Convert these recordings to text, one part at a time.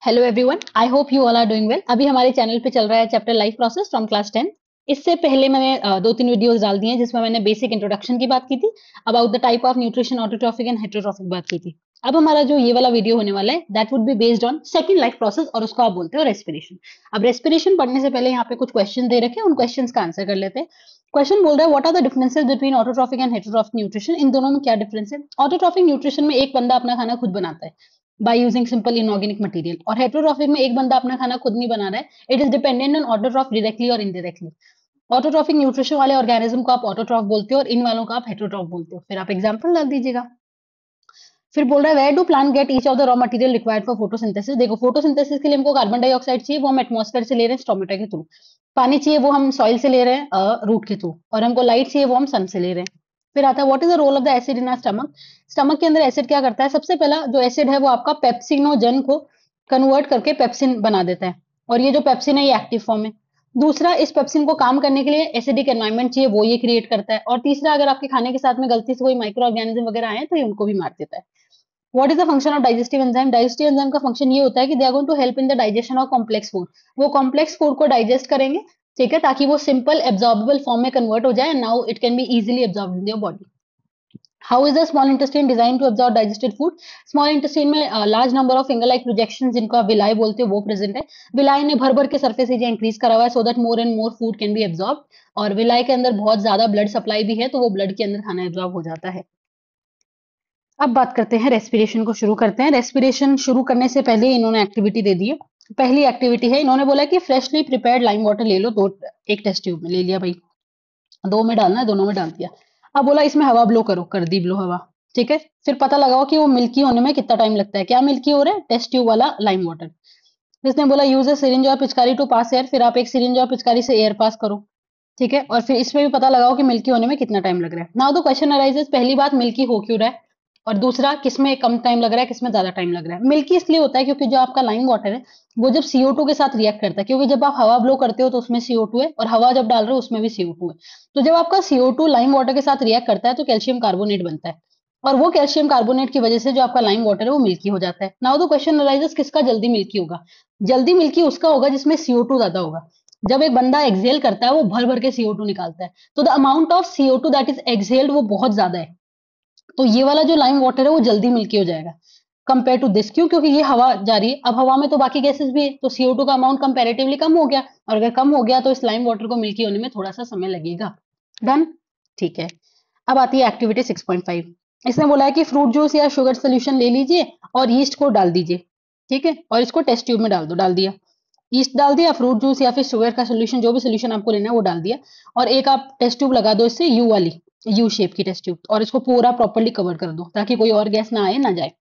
Hello everyone, I hope you all are doing well. अभी हमारे channel पे चल रहा है chapter life process from class 10। इससे पहले मैंने दो तीन वीडियोस डाल दिए हैं जिसमें मैंने बेसिक इंट्रोडक्शन की बात की थी, about the type of nutrition, autotrophic and heterotrophic बात की थी। अब हमारा जो ये वाला वीडियो होने वाला है that would be based on second life process और उसको आप बोलते हो रेस्पिरेशन। अब रेस्पिरेशन पढ़ने से पहले यहाँ पे कुछ क्वेश्चन दे रखे हैं, उन क्वेश्चन का आंसर कर लेते हैं। क्वेश्चन बोल रहा है what are the differences between autotrophic and heterotrophic nutrition, इन दोनों में क्या डिफरेंस है। ऑटोट्रॉफिक न्यूट्रिशन में एक बंदा अपना खाना खुद बनाता है by using simple inorganic material, और हेटेरोट्रॉफिक में एक बंदा अपना खाना खुद नहीं बना रहा है, it is dependent on autotroph directly और इनडायरेक्टली। ऑटोट्रॉफिक न्यूट्रिशन वाले ऑर्गेनिज्म को आप ऑटोट्रॉफ बोलते हो और इन वालों को आप हेटेरोट्रॉफ बोलते हो। फिर आप एग्जांपल डाल दीजिएगा। फिर बोल रहा है where do plant get each of the raw material required for photosynthesis. देखो, फोटोसिंथेसिस के लिए हमको कार्बन डाइऑक्साइड चाहिए, वो हम एटमॉस्फेयर से ले रहे हैं स्टोमेटा के थ्रू। पानी चाहिए, वो हम सॉइल से ले रहे हैं रूट के थ्रू। और हमको लाइट चाहिए, वो हम सन से ले रहे हैं। फिर आता है what is the role of the acid in our stomach. Stomach के अंदर एसिड क्या करता है, सबसे पहला जो एसिड है वो आपका पेप्सिनोजन को कन्वर्ट करके पेप्सिन बना देता है, और ये जो पेप्सिन है ये एक्टिव फॉर्म है। दूसरा, इस पेप्सिन को काम करने के लिए एसिडिक एनवायरनमेंट चाहिए, वो ये क्रिएट करता है। और तीसरा, अगर आपके खाने के साथ में गलती से कोई माइक्रो ऑर्गेनिज्म वगैरह आए तो ये उनको भी मार देता है। What is the function of digestive enzyme. Digestive enzyme का फंक्शन ये होता है कि they are going to help in the digestion of complex food. वो कॉम्प्लेक्स फूड को डाइजेस्ट करेंगे, ठीक है, ताकि वो सिंपल एब्जॉर्बेबल फॉर्म में कन्वर्ट हो जाए, now it can be easily absorb in your body. How is the small intestine design to absorb digested food. Small intestine में large number of finger like projection, जिनको आप villi बोलते हो, वो present है। विलाई ने भर भर के सरफेस एरिया इंक्रीज करा हुआ है so that more and more food can be absorb. और विलाई के अंदर बहुत ज्यादा ब्लड सप्लाई भी है, तो वो ब्लड के अंदर खाना एब्जॉर्ब हो जाता है। अब बात करते हैं रेस्पिरेशन को शुरू करते हैं। रेस्पिरेशन शुरू करने से पहले इन्होंने एक्टिविटी दे दी है। पहली एक्टिविटी है, इन्होंने बोला कि फ्रेशली प्रिपेयर्ड लाइम वाटर ले लो, दो एक टेस्ट ट्यूब में ले लिया भाई, दो में डालना है, दोनों में डाल दिया। अब बोला इसमें हवा ब्लो करो, कर दी ब्लो हवा, ठीक है। फिर पता लगाओ कि वो मिल्की होने में कितना टाइम लगता है। क्या मिल्की हो रहा है, टेस्ट ट्यूब वाला लाइम वाटर। इसने बोला यूज ए सिरिंज और पिचकारी टू पास एयर। फिर आप एक सिरिंज और पिचकारी से एयर पास करो, ठीक है। और फिर इसमें भी पता लगाओ कि मिल्की होने में कितना टाइम लग रहा है। नाउ द क्वेश्चन अराइजेस, पहली बात मिल्की हो क्यों रहा है, और दूसरा किसमें कम टाइम लग रहा है, किसमें ज्यादा टाइम लग रहा है। मिल्की इसलिए होता है क्योंकि जो आपका लाइम वाटर है वो जब CO2 के साथ रिएक्ट करता है, क्योंकि जब आप हवा ब्लो करते हो तो उसमें CO2 है, और हवा जब डाल रहे हो उसमें भी CO2 है। तो जब आपका CO2 लाइम वाटर के साथ रिएक्ट करता है तो कैल्शियम कार्बोनेट बनता है, और वो कैल्शियम कार्बोनेट की वजह से जो आपका लाइम वाटर है वो मिल्की हो जाता है। नाउ द क्वेश्चन अराइजेस, किसका जल्दी मिल्की होगा। जल्दी मिल्की उसका होगा जिसमें CO2 ज्यादा होगा। जब एक बंदा एक्सहेल करता है वो भर भर के CO2 निकालता है, तो the amount of CO2 that is exhaled वो बहुत ज्यादा है। तो ये वाला जो लाइम वाटर है वो जल्दी मिल्की हो जाएगा कंपेयर टू दिस। क्यों, क्योंकि ये हवा जा रही है, अब हवा में तो बाकी गैसेस भी है, तो CO2 का अमाउंट कंपैरेटिवली कम हो गया, और अगर कम हो गया तो इस लाइम वाटर को मिल्की होने में थोड़ा सा समय लगेगा। डन, ठीक है। अब आती है एक्टिविटी 6.5। इसने बोला है कि फ्रूट जूस या शुगर सोल्यूशन ले लीजिए और यीस्ट को डाल दीजिए, ठीक है, और इसको टेस्ट ट्यूब में डाल दो। डाल दिया, यीस्ट डाल दिया, फ्रूट जूस या फिर शुगर का सोल्यूशन, जो भी सोल्यूशन आपको लेना है वो डाल दिया, और एक आप टेस्ट ट्यूब लगा दो इससे, यू वाली, यू शेप की टेस्ट ट्यूब, और इसको पूरा प्रॉपर्ली कवर कर दो ताकि कोई और गैस ना आए ना जाए।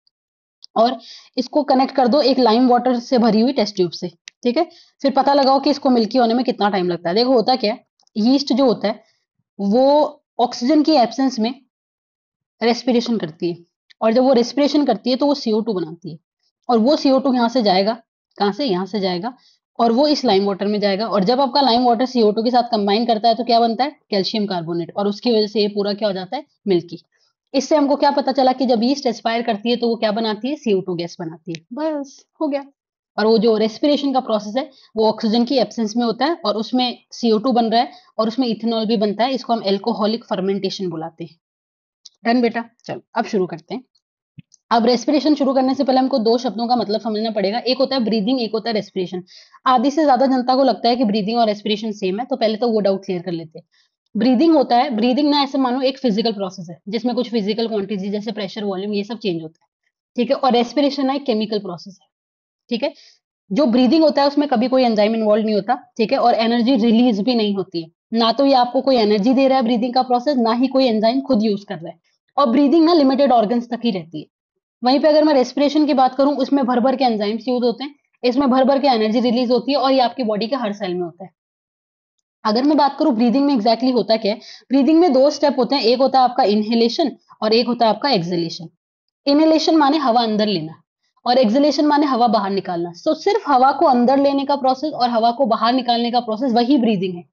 और इसको कनेक्ट कर दो एक लाइम वाटर से भरी हुई टेस्ट ट्यूब से, ठीक है। फिर पता लगाओ कि इसको मिल्की होने में कितना टाइम लगता है। देखो होता क्या है, यीस्ट जो होता है वो ऑक्सीजन की एब्सेंस में रेस्पिरेशन करती है, और जब वो रेस्पिरेशन करती है तो वो CO2 बनाती है, और वो CO2 यहाँ से जाएगा, कहाँ से, यहाँ से जाएगा, और वो इस लाइम वाटर में जाएगा, और जब आपका लाइम वाटर CO2 के साथ कंबाइन करता है तो क्या बनता है, कैल्शियम कार्बोनेट, और उसकी वजह से ये पूरा क्या हो जाता है, मिल्की। इससे हमको क्या पता चला कि जब यीस्ट एस्पायर करती है तो वो क्या बनाती है, CO2 गैस बनाती है, बस हो गया। और वो जो रेस्पिरेशन का प्रोसेस है वो ऑक्सीजन की एब्सेंस में होता है, और उसमें CO2 बन रहा है, और उसमें इथेनॉल भी बनता है, इसको हम एल्कोहलिक फर्मेंटेशन बुलाते हैं। डन बेटा, चलो अब शुरू करते हैं। अब रेस्पिरेशन शुरू करने से पहले हमको दो शब्दों का मतलब समझना पड़ेगा, एक होता है ब्रीदिंग, एक होता है रेस्पिरेशन। आधी से ज्यादा जनता को लगता है कि ब्रीदिंग और रेस्पिरेशन सेम है, तो पहले तो वो डाउट क्लियर कर लेते हैं। ब्रीदिंग होता है, ब्रीदिंग ना ऐसे मानो एक फिजिकल प्रोसेस है जिसमें कुछ फिजिकल क्वांटिटी जैसे प्रेशर, वॉल्यूम, ये सब चेंज होता है, ठीक है। और रेस्पिरेशन ना एक केमिकल प्रोसेस है, ठीक है। जो ब्रीदिंग होता है उसमें कभी कोई एंजाइम इन्वॉल्व नहीं होता, ठीक है, और एनर्जी रिलीज भी नहीं होती है। ना तो ये आपको कोई एनर्जी दे रहा है ब्रीदिंग का प्रोसेस, ना ही कोई एंजाइम खुद यूज कर रहा है। और ब्रीदिंग ना लिमिटेड ऑर्गन्स तक ही रहती है। वहीं पे अगर मैं रेस्पिरेशन की बात करूं, उसमें भर भर के एंजाइम्स यूज होते हैं, इसमें भर भर के एनर्जी रिलीज होती है, और ये आपकी बॉडी के हर सेल में होता है। अगर मैं बात करूं ब्रीदिंग में एग्जैक्टली होता क्या है, ब्रीदिंग में दो स्टेप होते हैं, एक होता है आपका इनहेलेशन और एक होता है आपका एक्सहेलेशन। इनहेलेशन माने हवा अंदर लेना, और एक्सहेलेशन माने हवा बाहर निकालना। तो सिर्फ हवा को अंदर लेने का प्रोसेस और हवा को बाहर निकालने का प्रोसेस, वही ब्रीदिंग है।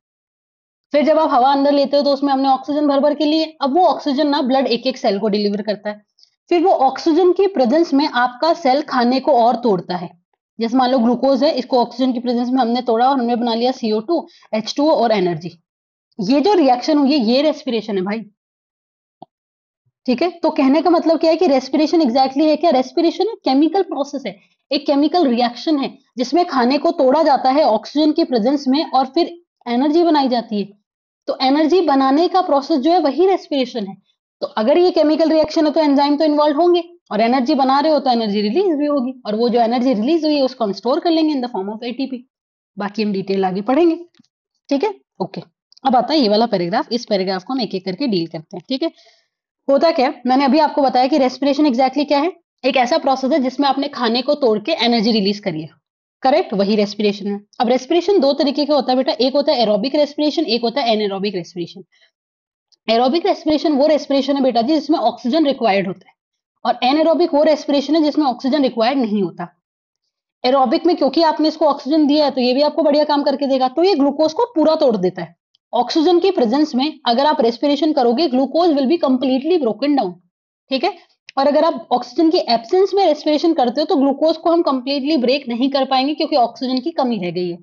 फिर जब आप हवा अंदर लेते हो तो उसमें हमने ऑक्सीजन भर भर के लिए, अब वो ऑक्सीजन ना ब्लड एक एक सेल को डिलीवर करता है। फिर वो ऑक्सीजन की प्रेजेंस में आपका सेल खाने को और तोड़ता है, जैसे मान लो ग्लूकोज है, इसको ऑक्सीजन की प्रेजेंस में हमने तोड़ा और हमने बना लिया CO2, H2O और एनर्जी। ये जो रिएक्शन हुई है ये रेस्पिरेशन है भाई। ठीक है, तो कहने का मतलब क्या है कि रेस्पिरेशन एग्जैक्टली है क्या? रेस्पिरेशन एक केमिकल प्रोसेस है, एक केमिकल रिएक्शन है जिसमें खाने को तोड़ा जाता है ऑक्सीजन की प्रेजेंस में और फिर एनर्जी बनाई जाती है। तो एनर्जी बनाने का प्रोसेस जो है वही रेस्पिरेशन है। तो अगर ये केमिकल रिएक्शन है तो एंजाइम तो इन्वॉल्व होंगे, और एनर्जी बना रहे हो तो एनर्जी रिलीज भी होगी, और वो जो एनर्जी रिलीज हुई है उसको हम स्टोर कर लेंगे in the form of ATP. बाकी हम डिटेल आगे पढ़ेंगे। ठीक है, ओके। अब आता है ये वाला पैराग्राफ, इस पैराग्राफ को हम एक एक करके डील करते हैं। ठीक है, होता क्या है, मैंने अभी आपको बताया कि रेस्पिरेशन एग्जैक्टली क्या है? एक ऐसा प्रोसेस है जिसमें आपने खाने को तोड़ के एनर्जी रिलीज करी है। करेक्ट, वही रेस्पिरेशन है। अब रेस्पिरेशन दो तरीके का होता है बेटा, एक होता है एरोबिक रेस्पिरेशन, एक होता है एनारोबिक रेस्पिरेशन। एरोबिक रेस्पिरेशन वो रेस्पिरेशन है बेटा जी जिसमें ऑक्सीजन रिक्वायर्ड होता है, और एनारोबिक वो रेस्पिरेशन है जिसमें ऑक्सीजन रिक्वायर्ड नहीं होता। एरोबिक में क्योंकि आपने इसको ऑक्सीजन दिया है तो ये भी आपको बढ़िया काम करके देगा, तो ये ग्लूकोज को पूरा तोड़ देता है। ऑक्सीजन की प्रेजेंस में अगर आप रेस्पिरेशन करोगे glucose will be completely broken down. ठीक है, और अगर आप ऑक्सीजन की एब्सेंस में रेस्पिरेशन करते हो तो ग्लूकोज को हम कंप्लीटली ब्रेक नहीं कर पाएंगे क्योंकि ऑक्सीजन की कमी रह गई है।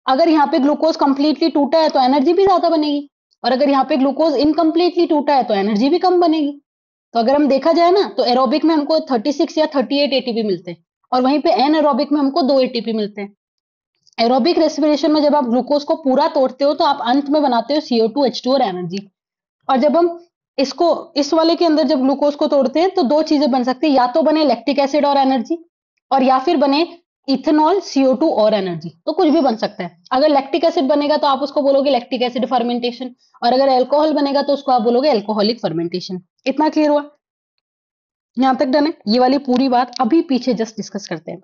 अगर यहाँ पे ग्लूकोज कंप्लीटली टूटा है तो एनर्जी भी ज्यादा बनेगी, और अगर यहाँ पे ग्लूकोज इनकम्प्लीटली टूटा है तो एनर्जी भी कम बनेगी। तो अगर हम देखा जाए ना तो एरोबिक में हमको 36 या 38 एटीपी मिलते हैं, और वहीं पे एनारोबिक में हमको 2 एटीपी मिलते हैं। एरोबिक रेस्पिरेशन में जब आप ग्लूकोज को पूरा तोड़ते हो तो आप अंत में बनाते हो CO2, H2 और एनर्जी। और जब हम इसको इस वाले के अंदर जब ग्लूकोज को तोड़ते हैं तो दो चीजें बन सकती है, या तो बने लैक्टिक एसिड और एनर्जी, और या फिर बने इथेनॉल, CO2 और एनर्जी। तो कुछ भी बन सकता है। अगर लैक्टिक एसिड बनेगा तो आप उसको बोलोगे लैक्टिक एसिड फर्मेंटेशन, और अगर अल्कोहल बनेगा तो उसको आप बोलोगे अल्कोहलिक फर्मेंटेशन। इतना क्लियर हुआ? यहां तक डन है? ये वाली पूरी बात अभी पीछे जस्ट डिस्कस करते हैं।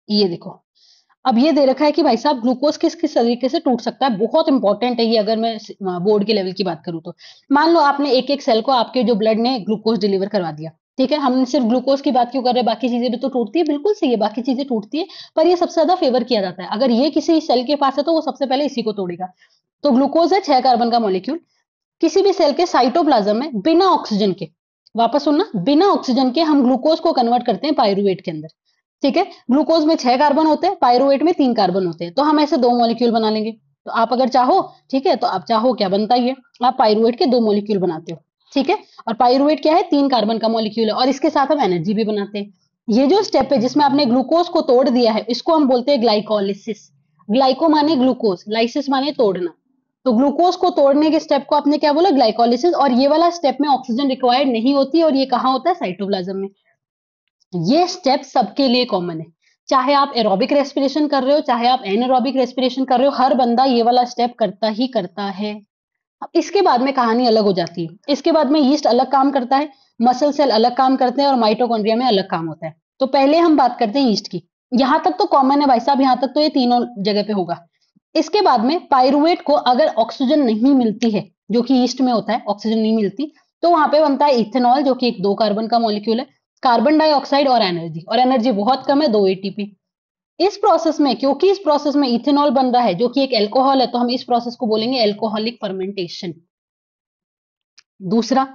ये देखो, अब ये दे रखा है कि भाई साहब ग्लूकोज किस किस तरीके से टूट सकता है। बहुत इंपॉर्टेंट है ये, अगर मैं बोर्ड के लेवल की बात करूं तो। मान लो आपने एक एक सेल को आपके जो ब्लड ने ग्लूकोज डिलीवर करवा दिया। ठीक है, हम सिर्फ ग्लूकोज की बात क्यों कर रहे हैं, बाकी चीजें भी तो टूटती है। बिल्कुल सही है, बाकी चीजें टूटती है, पर ये सबसे ज्यादा फेवर किया जाता है। अगर ये किसी सेल के पास है तो वो सबसे पहले इसी को तोड़ेगा। तो ग्लूकोज है 6 कार्बन का मॉलिक्यूल, किसी भी सेल के साइटोप्लाज्म में बिना ऑक्सीजन के, वापस सुनना, बिना ऑक्सीजन के हम ग्लूकोज को कन्वर्ट करते हैं पायरुवेट के अंदर। ठीक है, ग्लूकोज में 6 कार्बन होते हैं, पायरुवेट में 3 कार्बन होते हैं, तो हम ऐसे 2 मॉलिक्यूल बना लेंगे। तो आप अगर चाहो, ठीक है, तो आप चाहो क्या बनता ही है, आप पायरुवेट के 2 मॉलिक्यूल बनाते हो। ठीक है, और पायरुवेट क्या है, 3 कार्बन का मॉलिक्यूल है, और इसके साथ हम एनर्जी भी बनाते हैं। ये जो स्टेप है जिसमें आपने ग्लूकोज को तोड़ दिया है इसको हम बोलते हैं ग्लाइकोलिसिस। ग्लाइको माने ग्लूकोज, लाइसिस माने तोड़ना। तो ग्लूकोज को तोड़ने के स्टेप को आपने क्या बोला, ग्लाइकोलिसिस। और ये वाला स्टेप में ऑक्सीजन रिक्वायर्ड नहीं होती, और ये कहाँ होता है, साइटोप्लाज्म में। ये स्टेप सबके लिए कॉमन है, चाहे आप एरोबिक रेस्पिरेशन कर रहे हो चाहे आप एनारोबिक रेस्पिरेशन कर रहे हो, हर बंदा ये वाला स्टेप करता ही करता है। अब इसके बाद में कहानी अलग हो जाती है। इसके बाद में यीस्ट अलग काम करता है, मसल सेल अलग काम करते हैं, और माइटोकॉन्ड्रिया में अलग काम होता है। तो पहले हम बात करते हैं यीस्ट की। यहां तक तो कॉमन है भाई साहब, यहां तक तो ये तीनों जगह पे होगा। इसके बाद में पायरुवेट को अगर ऑक्सीजन नहीं मिलती है, जो कि ईस्ट में होता है, ऑक्सीजन नहीं मिलती, तो वहां पे बनता है इथेनॉल, जो कि एक 2 कार्बन का मॉलिक्यूल है, कार्बन डाइऑक्साइड और एनर्जी। और एनर्जी बहुत कम है, 2 एटीपी। इस प्रोसेस में, क्योंकि इस प्रोसेस में इथेनॉल बन रहा है जो कि एक अल्कोहल है, तो हम इस प्रोसेस को बोलेंगे अल्कोहलिक फर्मेंटेशन। दूसरा,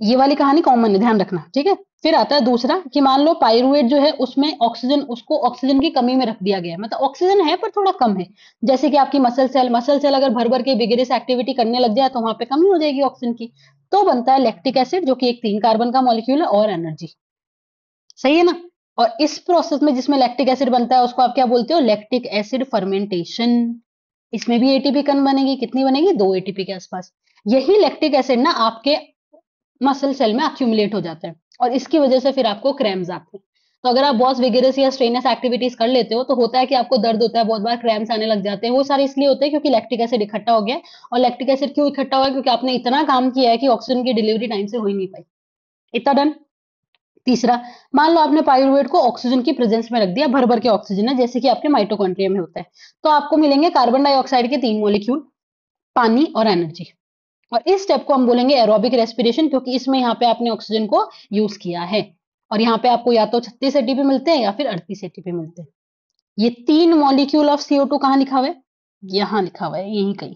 ये वाली कहानी कॉमन है, ध्यान रखना। ठीक है, फिर आता है दूसरा कि मान लो पायरुवेट जो है उसमें ऑक्सीजन, उसको ऑक्सीजन की कमी में रख दिया गया है, मतलब ऑक्सीजन है पर थोड़ा कम है। जैसे कि आपकी मसल सेल अगर भर भर के विगरस एक्टिविटी करने लग जाए तो वहां पे कमी हो जाएगी ऑक्सीजन की। तो बनता है लैक्टिक एसिड, जो कि एक 3 कार्बन का मॉलिक्यूल है, और एनर्जी। सही है ना? और इस प्रोसेस में जिसमें लैक्टिक एसिड बनता है उसको आप क्या बोलते हो, लैक्टिक एसिड फर्मेंटेशन। इसमें भी एटीपी कम बनेगी, कितनी बनेगी, 2 एटीपी के आसपास। यही लैक्टिक एसिड ना आपके मसल सेल में अक्यूमुलेट हो जाता है, और इसकी वजह से फिर आपको क्रैम्स आते हैं। तो अगर आप बहुत विगरस या स्ट्रेनस एक्टिविटीज कर लेते हो तो होता है कि आपको दर्द होता है, बहुत बार क्रैम्स आने लग जाते हैं। वो सारे इसलिए होते हैं क्योंकि लैक्टिक एसिड इकट्ठा हो गया है। और लैक्टिक एसिड क्यों इकट्ठा हुआ है, क्योंकि आपने इतना काम किया है कि ऑक्सीजन की डिलीवरी टाइम से हो ही नहीं पाई। इतना डन। तीसरा, मान लो आपने पायरुवेट को ऑक्सीजन की प्रेजेंस में रख दिया, भर भर के ऑक्सीजन है, जैसे कि आपके माइटोकॉन्ड्रिया में होता है। तो आपको मिलेंगे कार्बन डाइऑक्साइड के 3 मॉलिक्यूल, पानी और एनर्जी। और इस स्टेप को हम बोलेंगे एरोबिक रेस्पिरेशन, क्योंकि इसमें यहाँ पे आपने ऑक्सीजन को यूज किया है। और यहाँ पे आपको या तो 36 एटीपी मिलते हैं या फिर 38 एटीपी मिलते हैं। ये 3 मॉलिक्यूल ऑफ CO2 कहाँ लिखा हुआ है, यहाँ लिखा हुआ है, यहीं कहीं।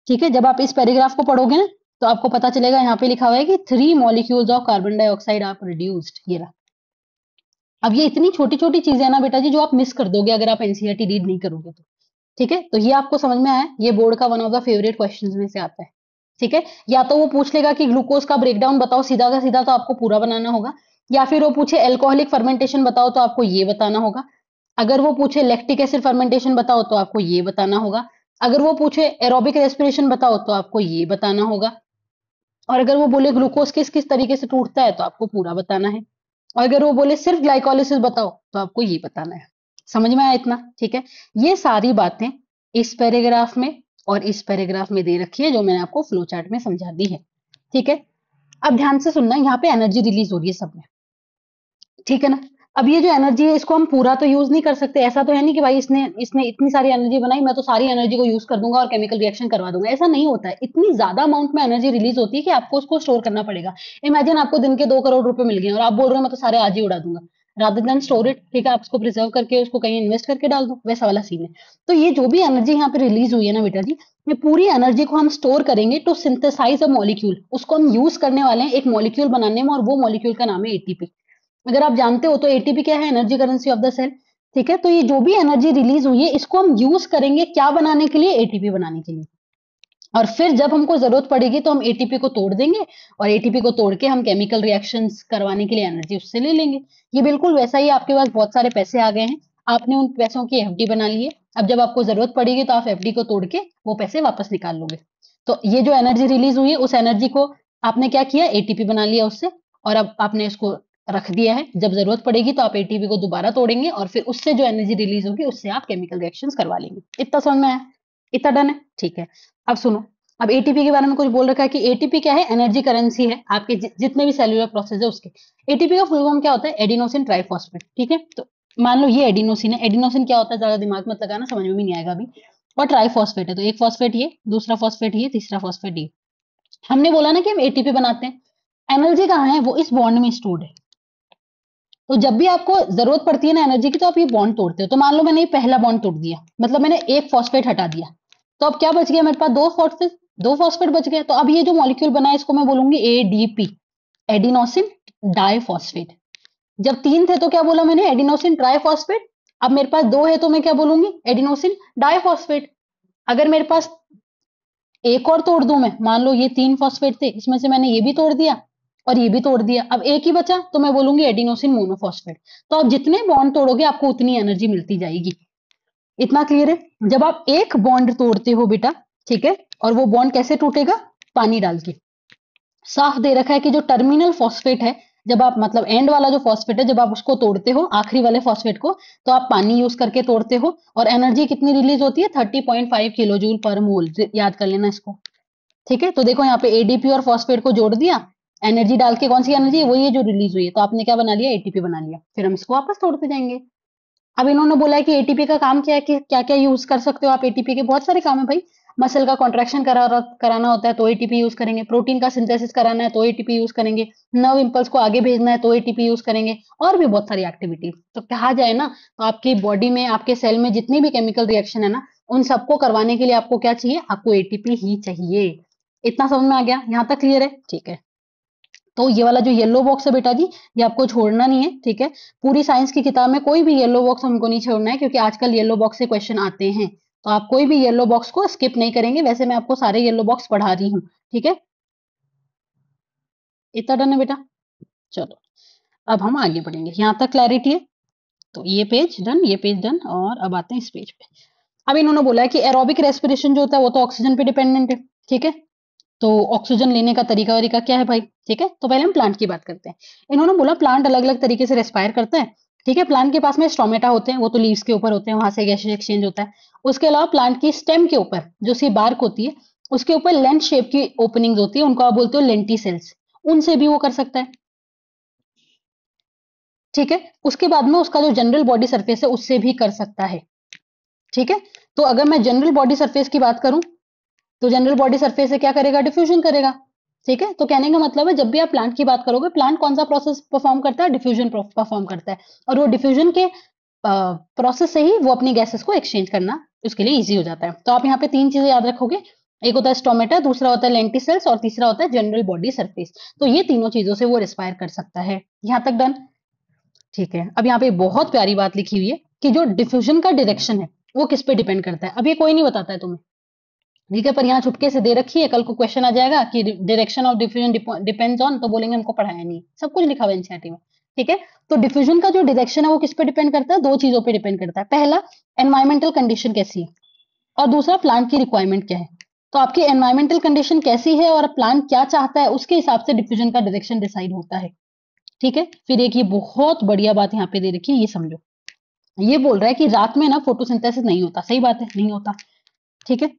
ठीक है, जब आप इस पैराग्राफ को पढ़ोगे ना तो आपको पता चलेगा, यहाँ पे लिखा हुआ है कि 3 molecules of carbon dioxide are produced. ये रहा। अब ये इतनी छोटी छोटी चीजें हैं ना बेटा जी, जो आप मिस कर दोगे अगर आप एनसीईआरटी रीड नहीं करोगे तो। ठीक है, तो ये आपको समझ में आया, ये बोर्ड का one of the favourite questions में से आता है। ठीक है, या तो वो पूछ लेगा कि ग्लूकोज का ब्रेकडाउन बताओ, सीधा का सीधा तो आपको पूरा बनाना होगा, या फिर वो पूछे एल्कोहलिक फर्मेंटेशन बताओ तो आपको ये बताना होगा। अगर वो पूछे लैक्टिक एसिड फर्मेंटेशन बताओ तो आपको ये बताना होगा। अगर वो पूछे एरोबिक रेस्पिरेशन बताओ तो आपको ये बताना होगा। और अगर वो बोले ग्लूकोज किस किस तरीके से टूटता है तो आपको पूरा बताना है। और अगर वो बोले सिर्फ ग्लाइकोलिसिस बताओ तो आपको ये बताना है। समझ में आया इतना? ठीक है, ये सारी बातें इस पैराग्राफ में और इस पैराग्राफ में दे रखी है, जो मैंने आपको फ्लो चार्ट में समझा दी है। ठीक है, अब ध्यान से सुनना, यहाँ पे एनर्जी रिलीज हो रही है सब में। ठीक है ना? अब ये जो एनर्जी है इसको हम पूरा तो यूज नहीं कर सकते। ऐसा तो है नहीं कि भाई इसने इसने इतनी सारी एनर्जी बनाई, मैं तो सारी एनर्जी को यूज कर दूंगा और केमिकल रिएक्शन करवा दूंगा। ऐसा नहीं होता है। इतनी ज्यादा अमाउंट में एनर्जी रिलीज होती है कि आपको उसको स्टोर करना पड़ेगा। इमेजिन आपको दिन के 2 करोड़ रुपए मिल गए और आप बोल रहे हो मैं तो सारे आज ही उड़ा दूंगा। रादर देन स्टोर इट, ठीक है, आप उसको प्रिजर्व करके उसको कहीं इन्वेस्ट करके डाल दो, वैसा वाला सीन है। तो ये जो भी एनर्जी यहाँ पे रिलीज हुई है ना बेटा जी, ये पूरी एनर्जी को हम स्टोर करेंगे टू सिंथेसाइज अ मॉलिक्यूल। उसको हम यूज करने वाले हैं एक मॉलिक्यूल बनाने में, और वो मॉलिक्यूल का नाम है एटीपी। अगर आप जानते हो तो एटीपी क्या है? Energy currency of the cell. ठीक है, तो ये जो भी एनर्जी रिलीज हुई है इसको हम यूज करेंगे क्या बनाने के लिए? एटीपी बनाने के लिए। और फिर जब हमको जरूरत पड़ेगी तो हम एटीपी को तोड़ देंगे, और एटीपी को तोड़ के हम केमिकल रिएक्शंस करवाने के लिए एनर्जी उससे ले लेंगे। ये बिल्कुल वैसा ही, आपके पास बहुत सारे पैसे आ गए हैं, आपने उन पैसों की एफडी बना ली है। अब जब आपको जरूरत पड़ेगी तो आप एफडी को तोड़ के वो पैसे वापस निकाल लोगे। तो ये जो एनर्जी रिलीज हुई है उस एनर्जी को आपने क्या किया? एटीपी बना लिया उससे, और अब आपने इसको रख दिया है। जब जरूरत पड़ेगी तो आप एटीपी को दोबारा तोड़ेंगे, और फिर उससे जो एनर्जी रिलीज होगी उससे आप केमिकल रिएक्शंस करवा लेंगे। इतना समझ में आया? इतना डन है? ठीक है, अब सुनो। अब एटीपी के बारे में कुछ बोल रखा है कि एटीपी क्या है? एनर्जी करेंसी है आपके जितने भी सेलुलर प्रोसेस है उसके। एटीपी का फुल फॉर्म क्या होता है? Adenosine triphosphate. ठीक है, तो मान लो ये एडिनोसिन है। एडिनोसिन क्या होता है? ज्यादा दिमाग मत लगाना, समझ में भी नहीं आएगा अभी। और ट्राइफॉस्फेट है, तो एक फॉस्फेट ये, दूसरा फॉस्फेट ये, तीसरा फॉस्फेट ये। हमने बोला ना कि हम एटीपी बनाते हैं। एनर्जी कहाँ है? वो इस बॉन्ड में स्टोर्ड है। तो जब भी आपको जरूरत पड़ती है ना एनर्जी की, तो आप ये बॉन्ड तोड़ते हो। तो मान लो मैंने ये पहला बॉन्ड तोड़ दिया, मतलब मैंने एक फॉस्फेट हटा दिया, तो अब क्या बच गया मेरे पास? दो फॉस्फेट बच गए। तो अब ये जो मॉलिक्यूल बना है इसको मैं बोलूंगी एडीपी, एडिनोसिन डाइफॉस्फेट। जब तीन थे तो क्या बोला मैंने? Adenosine triphosphate. अब मेरे पास दो है तो मैं क्या बोलूंगी? Adenosine diphosphate. अगर मेरे पास एक और तोड़ दूं मैं, मान लो ये 3 फॉस्फेट थे, इसमें से मैंने ये भी तोड़ दिया और ये भी तोड़ दिया, अब एक ही बचा, तो मैं बोलूंगी एडिनोसिन मोनोफॉस्फेट। तो आप जितने बॉन्ड तोड़ोगे आपको उतनी एनर्जी मिलती जाएगी। इतना क्लियर है? जब आप एक बॉन्ड तोड़ते हो बेटा, ठीक है, और वो बॉन्ड कैसे टूटेगा? पानी डाल के। साफ दे रखा है कि जो टर्मिनल फॉस्फेट है, जब आप मतलब एंड वाला जो फॉस्फेट है, जब आप उसको तोड़ते हो आखिरी वाले फॉस्फेट को, तो आप पानी यूज करके तोड़ते हो। और एनर्जी कितनी रिलीज होती है? 30.5 किलो जूल पर मोल। याद कर लेना इसको। ठीक है, तो देखो यहाँ पे एडीपी और फॉस्फेट को जोड़ दिया, एनर्जी डाल के। कौन सी एनर्जी है? वही है जो रिलीज हुई है। तो आपने क्या बना लिया? एटीपी बना लिया। फिर हम इसको वापस तोड़ते जाएंगे। अब इन्होंने बोला है कि एटीपी का काम क्या है, कि क्या क्या यूज कर सकते हो आप एटीपी के? बहुत सारे काम है भाई। मसल का कॉन्ट्रैक्शन कराना होता है तो एटीपी यूज करेंगे। प्रोटीन का सिंथेसिस कराना है तो एटीपी यूज करेंगे। नर्व इंपल्स को आगे भेजना है तो एटीपी यूज करेंगे। और भी बहुत सारी एक्टिविटी। तो कहा जाए ना, तो आपकी बॉडी में, आपके सेल में जितनी भी केमिकल रिएक्शन है ना, उन सबको करवाने के लिए आपको क्या चाहिए? आपको एटीपी ही चाहिए। इतना समझ में आ गया? यहाँ तक क्लियर है? ठीक है, तो ये वाला जो येलो बॉक्स है बेटा जी, ये आपको छोड़ना नहीं है। ठीक है, पूरी साइंस की किताब में कोई भी येलो बॉक्स हमको नहीं छोड़ना है, क्योंकि आजकल येलो बॉक्स से क्वेश्चन आते हैं। तो आप कोई भी येलो बॉक्स को स्किप नहीं करेंगे। वैसे मैं आपको सारे येलो बॉक्स पढ़ा रही हूँ। ठीक है, इतना डन है बेटा? चलो, अब हम आगे बढ़ेंगे। यहाँ तक क्लैरिटी है? तो ये पेज डन, ये पेज डन, और अब आते हैं इस पेज पे। अब इन्होंने बोला है कि एरोबिक रेस्पिरेशन जो होता है वो तो ऑक्सीजन पे डिपेंडेंट है। ठीक है, तो ऑक्सीजन लेने का तरीका वरीका क्या है भाई? ठीक है, तो पहले हम प्लांट की बात करते हैं। इन्होंने बोला प्लांट अलग अलग तरीके से रेस्पायर करता है। ठीक है, प्लांट के पास में स्टोमेटा होते हैं, वो तो लीव्स के ऊपर होते हैं, वहां से गैसेस एक्सचेंज होता है। उसके अलावा प्लांट की स्टेम के ऊपर जो सी बार्क होती है, उसके ऊपर लेंथ शेप की ओपनिंग्स होती है, उनको आप बोलते हो लेंटिसेल्स। उनसे भी वो कर सकता है। ठीक है, उसके बाद में उसका जो जनरल बॉडी सरफेस है उससे भी कर सकता है। ठीक है, तो अगर मैं जनरल बॉडी सरफेस की बात करूं, तो जनरल बॉडी सरफेस से क्या करेगा? डिफ्यूजन करेगा। ठीक है, तो कहने का मतलब है जब भी आप प्लांट की बात करोगे, प्लांट कौन सा प्रोसेस परफॉर्म करता है? डिफ्यूजन परफॉर्म करता है। और वो डिफ्यूजन के प्रोसेस से ही वो अपनी गैसेस को एक्सचेंज करना उसके लिए इजी हो जाता है। तो आप यहाँ पे तीन चीजें याद रखोगे। एक होता है स्टोमेटा, दूसरा होता है लेंटिसेल्स, और तीसरा होता है जनरल बॉडी सरफेस। तो ये तीनों चीजों से वो रिस्पायर कर सकता है। यहाँ तक डन? ठीक है, अब यहाँ पे बहुत प्यारी बात लिखी हुई है कि जो डिफ्यूजन का डायरेक्शन है वो किस पे डिपेंड करता है। अब ये कोई नहीं बताता है तुम्हें, ठीक है, पर यहाँ चुपके से दे रखी है, कल को क्वेश्चन आ जाएगा कि direction of diffusion depends on, तो बोलेंगे हमको पढ़ाया नहीं, सब कुछ लिखा हुआ है एनसीईआरटी में। ठीक है, तो डिफ्यूजन का जो डायरेक्शन है वो किस पे डिपेंड करता है, दो चीजों पे डिपेंड करता है। पहला, एनवायरमेंटल कंडीशन कैसी है, और दूसरा प्लांट की रिक्वायरमेंट क्या है। तो आपकी एनवायरमेंटल कंडीशन कैसी है और प्लांट क्या चाहता है, उसके हिसाब से डिफ्यूजन का डायरेक्शन डिसाइड होता है। ठीक है, फिर एक ये बहुत बढ़िया बात यहाँ पे दे रखी है, ये समझो। ये बोल रहा है कि रात में ना फोटोसिंथेसिस नहीं होता, सही बात है, नहीं होता। ठीक है,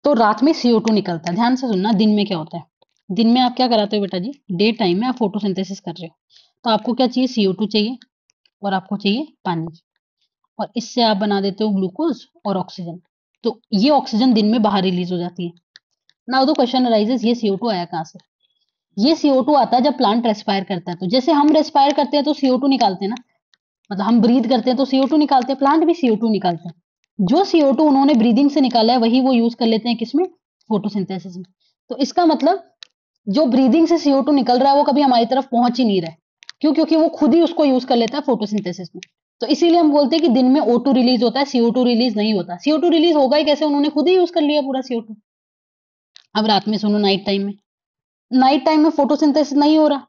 तो रात में CO2 निकलता है। ध्यान से सुनना, दिन में क्या होता है। दिन में आप क्या कराते हो बेटा जी, डे टाइम में आप फोटोसिंथेसिस कर रहे हो, तो आपको क्या चाहिए, CO2 चाहिए, और आपको चाहिए पानी, और इससे आप बना देते हो ग्लूकोज और ऑक्सीजन। तो ये ऑक्सीजन दिन में बाहर रिलीज हो जाती है। नाउ द क्वेश्चन अराइजेस, ये CO2 आया कहाँ से। ये CO2 आता है जब प्लांट रेस्पायर करता है। तो जैसे हम रेस्पायर करते हैं तो CO2 निकालते हैं ना, मतलब हम ब्रीथ करते हैं तो CO2 निकालते हैं, प्लांट भी CO2 निकालते हैं। जो CO2 उन्होंने ब्रीदिंग से निकाला है वही वो यूज कर लेते हैं किसमें, फोटोसिंथेसिस में। तो इसका मतलब जो ब्रीदिंग से CO2 निकल रहा है वो कभी हमारी तरफ पहुंच ही नहीं रहा है। क्यों, क्योंकि वो खुद ही उसको यूज कर लेता है फोटोसिंथेसिस में। तो इसीलिए हम बोलते हैं कि दिन में O2 रिलीज होता है, CO2 रिलीज नहीं होता। CO2 रिलीज होगा ही कैसे, उन्होंने खुद ही यूज कर लिया पूरा CO2। अब रात में सुनो, नाइट टाइम में, नाइट टाइम में फोटोसिंथेसिस नहीं हो रहा,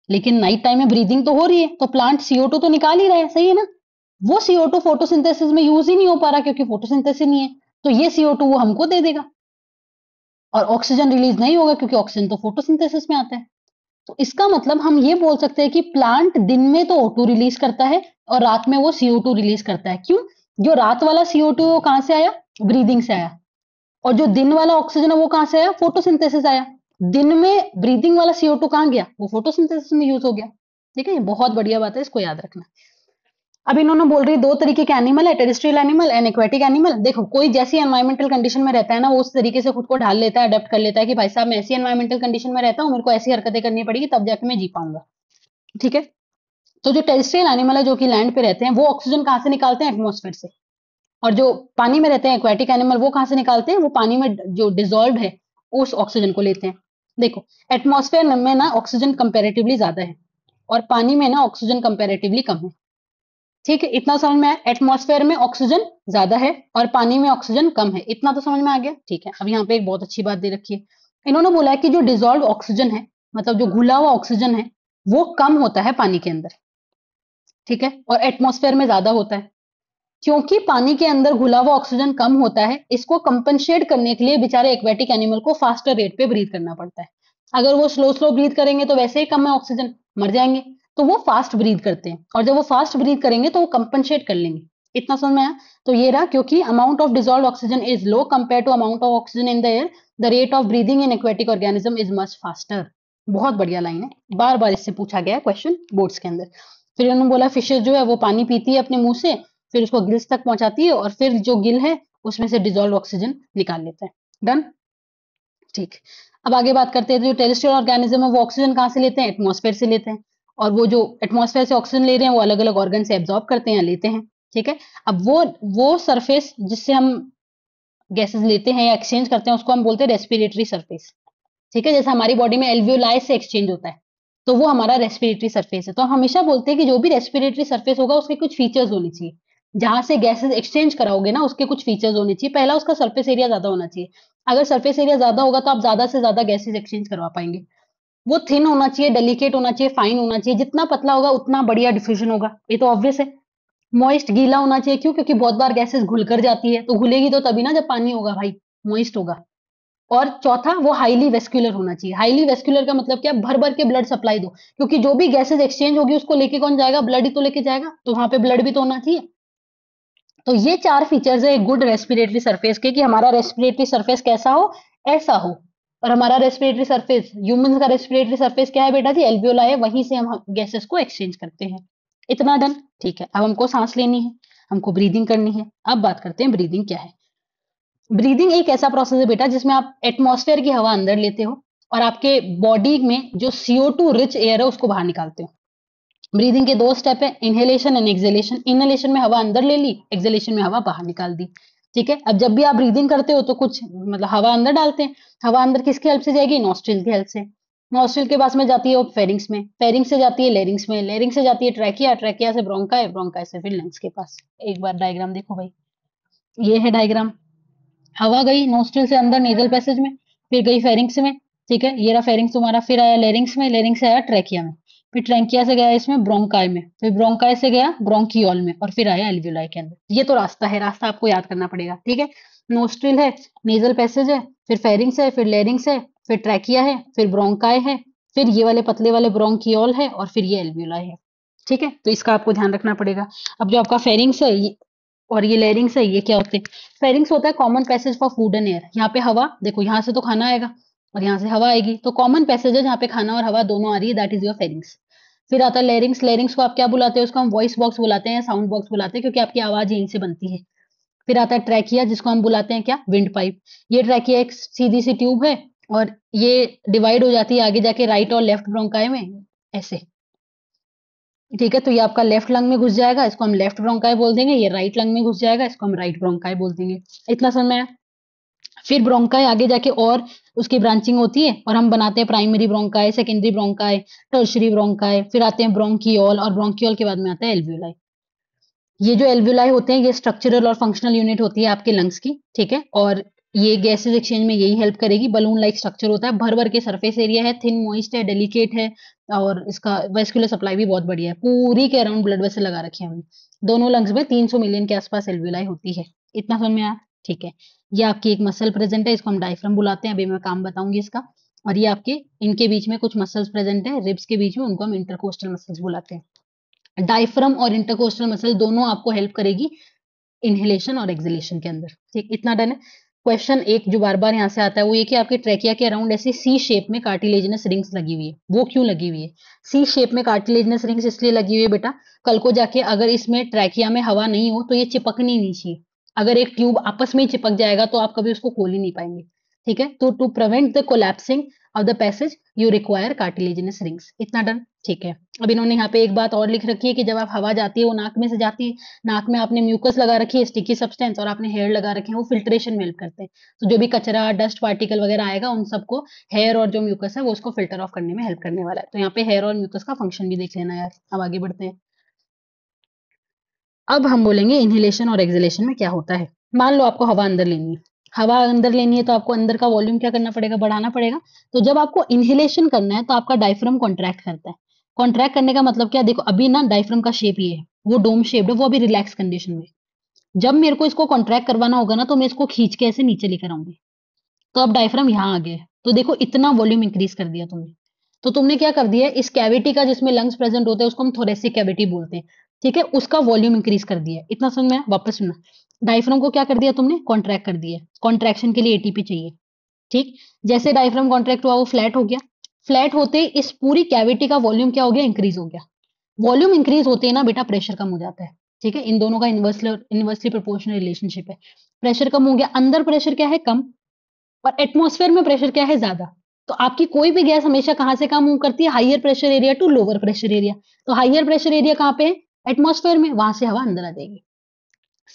लेकिन नाइट टाइम में ब्रीदिंग तो हो रही है, तो प्लांट CO2 तो निकाल ही रहा है, सही है ना। वो CO2 फोटोसिंथेसिस में यूज ही नहीं हो पा रहा क्योंकि फोटोसिंथेसिस नहीं है, तो ये CO2 वो हमको दे देगा। और ऑक्सीजन रिलीज नहीं होगा क्योंकि ऑक्सीजन तो फोटोसिंथेसिस में आता है। तो इसका मतलब हम ये बोल सकते हैं कि प्लांट दिन में तो O2 रिलीज करता है और रात में वो CO2 रिलीज करता है। क्यों, जो रात वाला CO2 वो कहां से आया, ब्रीदिंग से आया, और जो दिन वाला ऑक्सीजन है वो कहां से आया, फोटोसिंथेसिस आया। दिन में ब्रीदिंग वाला CO2 कहां गया, वो फोटोसिंथेसिस में यूज हो गया। ठीक है, ये बहुत बढ़िया बात है, इसको याद रखना। अब इन्होंने बोल रही है दो तरीके के एनिमल है, terrestrial animal and aquatic animal. देखो, कोई जैसी एनवायरमेंटल कंडीशन में रहता है ना, वो उस तरीके से खुद को ढाल लेता है, अडेप्ट कर लेता है कि भाई साहब मैं ऐसी एनवायरमेंटल कंडीशन में रहता हूँ, मेरे को ऐसी हरकतें करनी पड़ेगी तब जाके मैं जी पाऊंगा। ठीक है, तो जो टेरेस्ट्रियल एनिमल है जो कि लैंड पे रहते हैं, वो ऑक्सीजन कहाँ से निकालते हैं, एटमॉस्फेयर से। और जो पानी में रहते हैं एक्वेटिक एनिमल, वो कहाँ से निकालते हैं, वो पानी में जो डिजोल्व है उस ऑक्सीजन को लेते हैं। देखो, एटमॉस्फेयर में ना ऑक्सीजन कंपेरेटिवली ज्यादा है और पानी में ना ऑक्सीजन कंपेरेटिवली कम है। ठीक है, इतना समझ में आया, एटमॉस्फेयर में ऑक्सीजन ज्यादा है और पानी में ऑक्सीजन कम है, इतना तो समझ में आ गया। ठीक है, अब यहाँ पे एक बहुत अच्छी बात दे रखी है, इन्होंने बोला है कि जो डिजोल्व ऑक्सीजन है, मतलब जो घुला हुआ ऑक्सीजन है, वो कम होता है पानी के अंदर। ठीक है, और एटमॉस्फेयर में ज्यादा होता है। क्योंकि पानी के अंदर घुला हुआ ऑक्सीजन कम होता है, इसको कंपनसेट करने के लिए बेचारे एक्वेटिक एनिमल को फास्टर रेट पे ब्रीथ करना पड़ता है। अगर वो स्लो स्लो ब्रीथ करेंगे तो वैसे ही कम है ऑक्सीजन, मर जाएंगे। तो वो फास्ट ब्रीथ करते हैं, और जब वो फास्ट ब्रीथ करेंगे तो वो कंपनसेट कर लेंगे। इतना समझ में आया। तो ये रहा, क्योंकि amount of dissolve oxygen is low compare to amount of oxygen in the air, the rate of breathing in aquatic organism is much faster. बहुत बढ़िया लाइन है, बार बार इससे पूछा गया है क्वेश्चन बोर्ड्स के अंदर। फिर उन्होंने बोला फिशेज जो है वो पानी पीती है अपने मुंह से, फिर उसको गिल्स तक पहुंचाती है, और फिर जो गिल है उसमें से डिजोल्व ऑक्सीजन निकाल लेता है। डन। ठीक, अब आगे बात करते हैं, जो टेरेस्ट्रियल ऑर्गेनिज्म है वो ऑक्सीजन कहाँ से लेते हैं, एटमॉस्फेयर से लेते हैं। और वो जो एटमॉस्फेयर से ऑक्सीजन ले रहे हैं वो अलग अलग ऑर्गन से एब्जॉर्ब करते हैं, लेते हैं। ठीक है, अब वो सरफेस जिससे हम गैसेस लेते हैं या एक्सचेंज करते हैं उसको हम बोलते हैं रेस्पिरेटरी सरफेस। ठीक है, जैसे हमारी बॉडी में एल्वियोलाई से एक्सचेंज होता है, तो वो हमारा रेस्पिरेटरी सरफेस है। तो हम हमेशा बोलते हैं कि जो भी रेस्पिरेटरी सरफेस होगा उसके कुछ फीचर्स होने चाहिए। जहां से गैसेस एक्सचेंज कराओगे ना, उसके कुछ फीचर्स होने चाहिए। पहला, उसका सरफेस एरिया ज्यादा होना चाहिए। अगर सरफेस एरिया ज्यादा होगा तो आप ज्यादा से ज्यादा गैसेस एक्सचेंज करवा पाएंगे। वो थिन होना चाहिए, डेलिकेट होना चाहिए, फाइन होना चाहिए। जितना पतला होगा उतना बढ़िया डिफ्यूजन होगा, ये तो ऑब्वियस है। मॉइस्ट, गीला होना चाहिए। क्यों, क्योंकि बहुत बार गैसेस घुल कर जाती है, तो घुलेगी तो तभी ना जब पानी होगा भाई, मॉइस्ट होगा। और चौथा, वो हाईली वेस्कुलर होना चाहिए। हाईली वेस्कुलर का मतलब क्या, भर भर के ब्लड सप्लाई दो, क्योंकि जो भी गैसेस एक्सचेंज होगी उसको लेके कौन जाएगा, ब्लड ही तो लेके जाएगा, तो वहां पे ब्लड भी तो होना चाहिए। तो ये चार फीचर्स है एक गुड रेस्पिरेटरी सरफेस के, कि हमारा रेस्पिरेटरी सरफेस कैसा हो, ऐसा हो। और हमारा रेस्पिरेटरी सरफेस, ह्यूमन का रेस्पिरेटरी सरफेस क्या है बेटा जी, एल्वियोला है, वहीं से हम गैसेस को एक्सचेंज करते हैं। इतना डन। ठीक है, अब हमको सांस लेनी है, हमको ब्रीदिंग करनी है। अब बात करते हैं ब्रीदिंग क्या है। ब्रीदिंग एक ऐसा प्रोसेस है बेटा जिसमें आप एटमॉस्फेयर की हवा अंदर लेते हो और आपके बॉडी में जो CO2 रिच एयर है उसको बाहर निकालते हो। ब्रीदिंग के दो स्टेप है, इनहेलेशन एंड एक्सहेलेशन। इनहेलेशन में हवा अंदर ले ली, एक्सहेलेशन में हवा बाहर निकाल दी। ठीक है, अब जब भी आप ब्रीदिंग करते हो तो कुछ मतलब हवा अंदर डालते हैं। हवा अंदर किसकी हेल्प से जाएगी, नॉस्ट्रिल की हेल्प से। नॉस्ट्रिल के पास में जाती है वो फेरिंग्स में, फेरिंग्स से जाती है लेरिंग्स में, लेरिंग्स से जाती है ट्रैकिया, ट्रैकिया से ब्रोंकाई, ब्रोंकाई से फिर लंग्स के पास। एक बार डायग्राम देखो भाई, ये है डायग्राम। हवा गई नोस्ट्रिल से अंदर नेजल पैसेज में, फिर गई फेरिंग्स में, ठीक है, ये रहा फेरिंग्स तुम्हारा, फिर आया लेरिंग्स में, लेरिंग्स से आया ट्रैकिया में, फिर ट्रैकिया से गया इसमें ब्रोंकाई में, फिर ब्रोंकाई से गया ब्रोंकियोल में, और फिर आया एल्वियोलाई के अंदर। ये तो रास्ता है, रास्ता आपको याद करना पड़ेगा, ठीक है। नोस्ट्रिल है, नेजल पैसेज है, फिर फेरिंग्स है, फिर लेरिंग्स है, फिर ट्रैकिया है, फिर ब्रोंकाई है, फिर ये वाले पतले वाले ब्रोंकियोल है, और फिर ये एल्वियोलाई है, ठीक है। तो इसका आपको ध्यान रखना पड़ेगा। अब जो आपका फेरिंग्स है और ये लेरिंग्स है, ये क्या होते हैं? फेरिंग्स होता है common passage for food and air. यहाँ पे हवा देखो, यहाँ से तो खाना आएगा और यहाँ से हवा आएगी, तो कॉमन पैसेज है जहाँ पे खाना और हवा दोनों आ रही है, दैट इज योर फेरिंग्स। फिर आता है लेरिंग्स, लेरिंग्स को आप क्या बुलाते हैं? उसको हम वॉइस बॉक्स बुलाते हैं, साउंड बॉक्स बुलाते हैं, क्योंकि आपकी आवाज यहीं से बनती है। फिर आता है ट्रैकिया, जिसको हम बुलाते हैं क्या? Wind pipe. ये ट्रैकिया एक सीधी सी ट्यूब है और ये डिवाइड हो जाती है आगे जाके राइट और लेफ्ट ब्रोंकाई में, ऐसे, ठीक है। तो ये आपका लेफ्ट लंग में घुस जाएगा, इसको हम लेफ्ट ब्रोंकाई बोल देंगे, ये राइट लंग में घुस जाएगा, इसको हम राइट ब्रोंकाई बोल देंगे। इतना समझ में आया? फिर ब्रोंकाई आगे जाके और उसकी ब्रांचिंग होती है और हम बनाते हैं primary bronchi, secondary bronchi, tertiary bronchi, फिर आते हैं ब्रोंकियोल, और ब्रोंकियोल के बाद में आता है एल्वियोलाई। ये जो एल्वियोलाई होते हैं ये स्ट्रक्चरल और फंक्शनल यूनिट होती है आपके लंग्स की, ठीक है। और ये गैसेज एक्सचेंज में यही हेल्प करेगी। बलून लाइक स्ट्रक्चर होता है, भर भर के सरफेस एरिया है, थिन मॉइस्ट है, डेलिकेट है, और इसका वेस्कुलर सप्लाई भी बहुत बढ़िया है। पूरी के अराउंड ब्लड वेसल लगा रखे हैं हमने। दोनों लंग्स में 300 मिलियन के आसपास एल्वियोलाई होती है। इतना समझ में आया? ठीक है। ये आपकी एक मसल प्रेजेंट है, इसको हम डायफ्राम बुलाते हैं, अभी मैं काम बताऊंगी इसका। और ये आपके इनके बीच में कुछ मसल्स प्रेजेंट है, रिब्स के बीच में, उनको हम इंटरकोस्टल मसल्स बुलाते हैं। डायफ्राम और इंटरकोस्टल मसल दोनों आपको हेल्प करेगी इनहेलेशन और एक्सहेलेशन के अंदर, ठीक। इतना डन है। क्वेश्चन एक जो बार बार यहाँ से आता है वो ये कि आपके ट्रैकिया के अराउंड ऐसे सी शेप में कार्टिलेजिनस रिंग्स लगी हुई है, वो क्यों लगी हुई है? सी शेप में कार्टिलेजिनस रिंग्स इसलिए लगी हुई है बेटा, कल को जाके अगर इसमें ट्रैकिया में हवा नहीं हो तो ये चिपकनी नहीं चाहिए। अगर एक ट्यूब आपस में ही चिपक जाएगा तो आप कभी उसको खोल ही नहीं पाएंगे, ठीक है। तो to prevent the collapsing of the passage you require cartilaginous rings. इतना डन, ठीक है। अब इन्होंने यहाँ पे एक बात और लिख रखी है कि जब आप हवा जाती है वो नाक में से जाती है, नाक में आपने म्यूकस लगा रखी है, स्टिकी सब्सटेंस, और आपने हेयर लगा रखे हैं, वो फिल्ट्रेशन में हेल्प करते हैं। तो जो भी कचरा, डस्ट पार्टिकल वगैरह आएगा उन सबको हेयर और जो म्यूकस है वो उसको फिल्टर ऑफ करने में हेल्प करने वाला है। तो यहाँ पे हेयर और म्यूकस का फंक्शन भी देख लेना यार। अब आगे बढ़ते हैं। अब हम बोलेंगे इनहेलेशन और एक्सहेलेशन में क्या होता है। मान लो आपको हवा अंदर लेनी है, हवा अंदर लेनी है तो आपको अंदर का वॉल्यूम क्या करना पड़ेगा? बढ़ाना पड़ेगा। तो जब आपको इनहेलेशन करना है तो आपका डायफ्राम कॉन्ट्रैक्ट करता है। कॉन्ट्रैक्ट करने का मतलब क्या? देखो अभी ना डायफ्राम का शेप ये है, वो डोम शेप्ड है, वो अभी रिलैक्स कंडीशन में। जब मेरे को इसको कॉन्ट्रैक्ट करवाना होगा ना तो मैं इसको खींच के ऐसे नीचे लेकर आऊंगी। तो अब डायफ्राम यहाँ आ गया है। तो देखो इतना वॉल्यूम इंक्रीज कर दिया तुमने। तो तुमने क्या कर दिया है, इस कैविटी का जिसमें लंग्स प्रेजेंट होते हैं उसको हम थोरेसिक कैविटी बोलते हैं, ठीक है, उसका वॉल्यूम इंक्रीज कर दिया है। इतना समझ में आया? वापस सुनना। डायफ्राम को क्या कर दिया तुमने? कॉन्ट्रैक्ट कर दिया। कॉन्ट्रैक्शन के लिए एटीपी चाहिए, ठीक। जैसे डायफ्राम कॉन्ट्रैक्ट हुआ वो फ्लैट हो गया। फ्लैट होते ही इस पूरी कैविटी का वॉल्यूम क्या हो गया? इंक्रीज हो गया। वॉल्यूम इंक्रीज होते ही ना बेटा प्रेशर कम हो जाता है, ठीक है। इन दोनों का इनवर्सली प्रोपोर्शनल रिलेशनशिप है। प्रेशर कम हो गया, अंदर प्रेशर क्या है? कम, और एटमॉस्फेयर में प्रेशर क्या है? ज्यादा। तो आपकी कोई भी गैस हमेशा कहां से कहां मूव करती है? Higher pressure area to lower pressure area. तो हाइयर प्रेशर एरिया कहां पे है? एटमॉस्फेयर में, वहां से हवा अंदर आ जाएगी।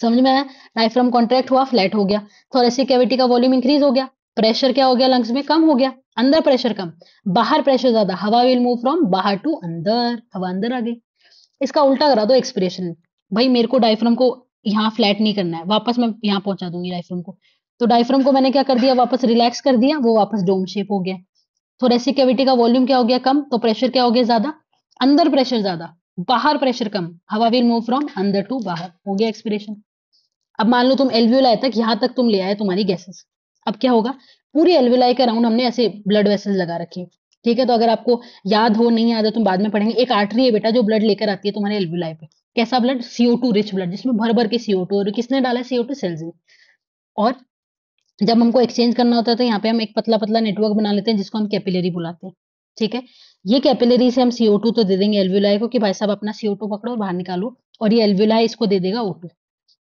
समझ में आया? डायफ्राम कॉन्ट्रैक्ट हुआ, फ्लैट हो गया, थोरेसिक कैविटी का वॉल्यूम इंक्रीज हो गया, प्रेशर क्या हो गया? लंग्स में कम हो गया, अंदर प्रेशर कम, बाहर प्रेशर ज्यादा, हवा विल मूव फ्रॉम बाहर टू अंदर, हवा अंदर आ गई। इसका उल्टा करा दो एक्सप्रेशन। भाई मेरे को डायफ्राम को यहाँ फ्लैट नहीं करना है, वापस मैं यहाँ पहुंचा दूंगी डायफ्राम को। तो डायफ्राम को मैंने क्या कर दिया? वापस रिलैक्स कर दिया, वो वापस डोम शेप हो गया। थोरेसिक कैविटी का वॉल्यूम क्या हो गया? कम, तो प्रेशर क्या हो गया? ज्यादा, अंदर प्रेशर ज्यादा, बाहर प्रेशर कम, हवा विल मूव फ्रॉम अंदर टू बाहर, हो गया एक्सप्रेशन। अब मान लो तुम एल्वियोलाई तक, यहां तक तुम ले आए तुम्हारी गैसेस। अब क्या होगा? पूरी एल्वियोलाई के अराउंड हमने ऐसे ब्लड वेसल्स लगा रखे हैं, ठीक है। तो अगर आपको याद हो, नहीं याद है, तुम बाद में पढ़ेंगे। एक आर्टरी है बेटा जो ब्लड लेकर आती है तुम्हारे एल्वियोलाई पे। कैसा ब्लड? CO2 रिच ब्लड, जिसमें भर भर के CO2, और किसने डाला है CO2? सेल्स ने। और जब हमको एक्सचेंज करना होता है तो यहाँ पे हम एक पतला पतला नेटवर्क बना लेते हैं जिसको हम कैपिलरी बुलाते हैं, ठीक है। ये कैपिलरी से हम CO2 तो दे देंगे एल्वियोलाई को कि भाई साहब अपना CO2 पकड़ो और बाहर निकालो, और ये एल्वियोलाई इसको दे देगा O2।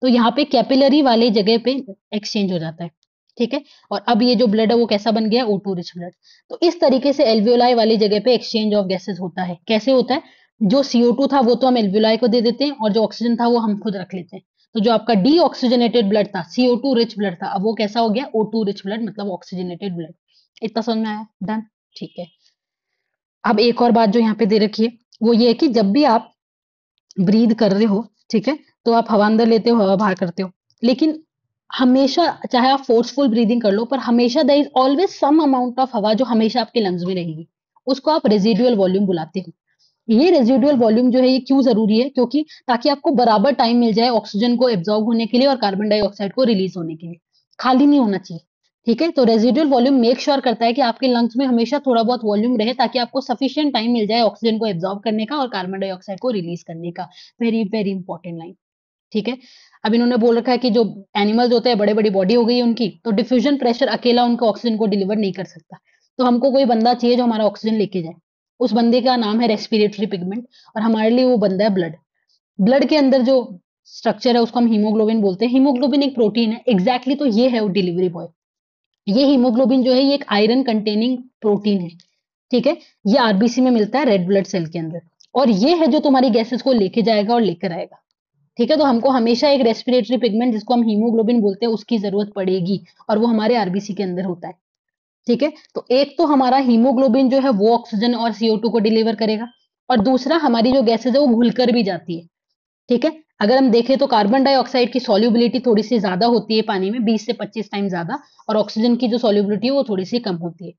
तो यहाँ पे कैपिलरी वाले जगह पे एक्सचेंज हो जाता है, ठीक है। और अब ये जो ब्लड है वो कैसा बन गया? O2 rich blood. तो इस तरीके से एल्वियोलाई वाली जगह पे एक्सचेंज ऑफ गैसेस होता है। कैसे होता है? जो CO2 था वो तो हम एल्वियोलाई को दे देते हैं, और जो ऑक्सीजन था वो हम खुद रख लेते हैं। तो जो आपका डीऑक्सीजनेटेड ब्लड था, CO2 रिच ब्लड था, अब वो कैसा हो गया? O2 रिच ब्लड, मतलब ऑक्सीजनेटेड ब्लड। इतना समझ में आया? डन, ठीक है। अब एक और बात जो यहाँ पे दे रखी है वो ये है कि जब भी आप ब्रीद कर रहे हो, ठीक है, तो आप हवा अंदर लेते हो, हवा बाहर करते हो, लेकिन हमेशा, चाहे आप फोर्सफुल ब्रीदिंग कर लो, पर हमेशा there is always some amount of हवा जो हमेशा आपके लंग्स में रहेगी, उसको आप रेजिडुअल वॉल्यूम बुलाते हो। ये रेजिडुअल वॉल्यूम जो है ये क्यों जरूरी है, क्योंकि ताकि आपको बराबर टाइम मिल जाए ऑक्सीजन को एब्जॉर्ब होने के लिए और कार्बन डाइऑक्साइड को रिलीज होने के लिए, खाली नहीं होना चाहिए। ठीक है, तो रेजिडुअल वॉल्यूम मेक श्योर करता है कि आपके लंग्स में हमेशा थोड़ा बहुत वॉल्यूम रहे, ताकि आपको सफिशिएंट टाइम मिल जाए ऑक्सीजन को एब्जॉर्ब करने का और कार्बन डाइऑक्साइड को रिलीज करने का। Very very important line. ठीक है, अब इन्होंने बोल रखा है कि जो एनिमल्स होते हैं, बड़े बड़ी बॉडी हो गई है उनकी, तो डिफ्यूजन प्रेशर अकेला उनको ऑक्सीजन को डिलीवर नहीं कर सकता, तो हमको कोई बंदा चाहिए जो हमारा ऑक्सीजन लेके जाए। उस बंदे का नाम है रेस्पिरेटरी पिगमेंट, और हमारे लिए वो बंदा है ब्लड। ब्लड के अंदर जो स्ट्रक्चर है उसको हम हीमोग्लोबिन बोलते हैं। हीमोग्लोबिन एक प्रोटीन है, एग्जैक्टली तो ये है वो डिलीवरी बॉय। ये हीमोग्लोबिन जो है ये एक आयरन कंटेनिंग प्रोटीन है। ठीक है, ये आरबीसी में मिलता है रेड ब्लड सेल के अंदर, और ये है जो तुम्हारी गैसेस को लेके जाएगा और लेकर आएगा। ठीक है, तो हमको हमेशा एक रेस्पिरेटरी पिगमेंट जिसको हम हीमोग्लोबिन बोलते हैं उसकी जरूरत पड़ेगी, और वो हमारे आरबीसी के अंदर होता है। ठीक है, तो एक तो हमारा हीमोग्लोबिन जो है वो ऑक्सीजन और CO2 को डिलीवर करेगा, और दूसरा हमारी जो गैसेज है वो घुलकर भी जाती है। ठीक है, अगर हम देखें तो कार्बन डाइऑक्साइड की सॉल्युबिलिटी थोड़ी सी ज्यादा होती है पानी में, 20 से 25 टाइम ज्यादा, और ऑक्सीजन की जो सॉल्युबिलिटी है वो थोड़ी सी कम होती है।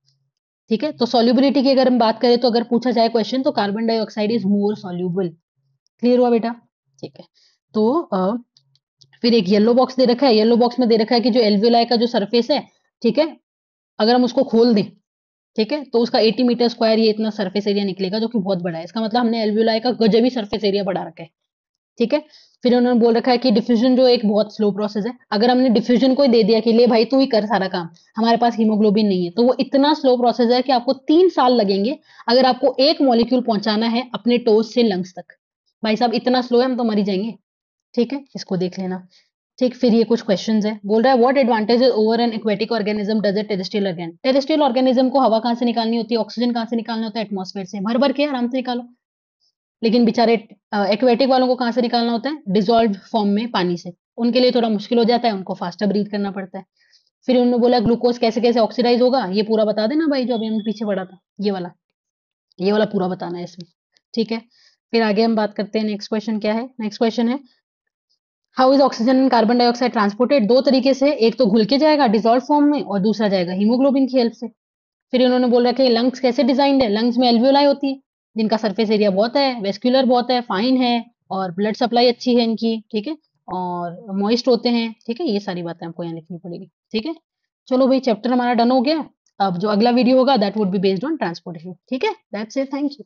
ठीक है, तो सॉल्युबिलिटी की अगर हम बात करें, तो अगर पूछा जाए क्वेश्चन, तो carbon dioxide is more soluble. Clear हुआ बेटा? ठीक है, तो फिर एक येलो बॉक्स दे रखा है। येलो बॉक्स में दे रखा है कि जो एल्वियोलाई का जो सरफेस है, ठीक है, अगर हम उसको खोल दें, ठीक है, तो उसका 80 मीटर स्क्वायर ये इतना सरफेस एरिया निकलेगा, जो कि बहुत बड़ा है। इसका मतलब हमने एल्वियोलाई का गजब ही सरफेस एरिया बढ़ा रखा है। ठीक है, फिर उन्होंने बोल रखा है कि डिफ्यूजन जो एक बहुत स्लो प्रोसेस है। अगर हमने डिफ्यूजन को ही दे दिया कि ले भाई तू ही कर सारा काम, हमारे पास हीमोग्लोबिन नहीं है, तो वो इतना स्लो प्रोसेस है कि आपको 3 साल लगेंगे अगर आपको एक मॉलिक्यूल पहुंचाना है अपने टोज से लंग्स तक। भाई साहब इतना स्लो है, हम तो मर ही जाएंगे। ठीक है, इसको देख लेना। ठीक, फिर ये कुछ क्वेश्चंस है। बोल रहा है what advantage over N aquatic organism does a terrestrial organ. Terrestrial organism को हवा कहाँ से निकालनी होती है, ऑक्सीजन कहाँ से निकालना होता है, एटमॉस्फेयर से। भर भर के आराम से निकालो। लेकिन बेचारे एक्वेटिक वालों को कहाँ से निकालना होता है, डिजोल्व फॉर्म में पानी से। उनके लिए थोड़ा मुश्किल हो जाता है, उनको फास्टर ब्रीथ करना पड़ता है। फिर उन्होंने बोला ग्लूकोज कैसे कैसे ऑक्सीडाइज होगा, ये पूरा बता देना भाई, जो अभी हमने पीछे पढ़ा था, ये वाला पूरा बताना है इसमें। ठीक है, फिर आगे हम बात करते हैं। नेक्स्ट क्वेश्चन क्या है? नेक्स्ट क्वेश्चन है how is oxygen and carbon dioxide transported. दो तरीके से, एक तो घुल के जाएगा डिजोल्व फॉर्म में, और दूसरा जाएगा हीमोग्लोबिन की हेल्प से। फिर इन्होंने बोल रखा है लंग्स कैसे डिजाइंड है। लंग्स में एल्वियोलाई होती है, जिनका सरफेस एरिया बहुत है, वेस्क्यूलर बहुत है, फाइन है, और ब्लड सप्लाई अच्छी है इनकी। ठीक है, और मॉइस्ट होते हैं। ठीक है, ये सारी बातें आपको यहाँ लिखनी पड़ेगी। ठीक है, चलो भाई चैप्टर हमारा डन हो गया। अब जो अगला वीडियो होगा that would be based on transportation. ठीक है, दैट्स इट, थैंक यू।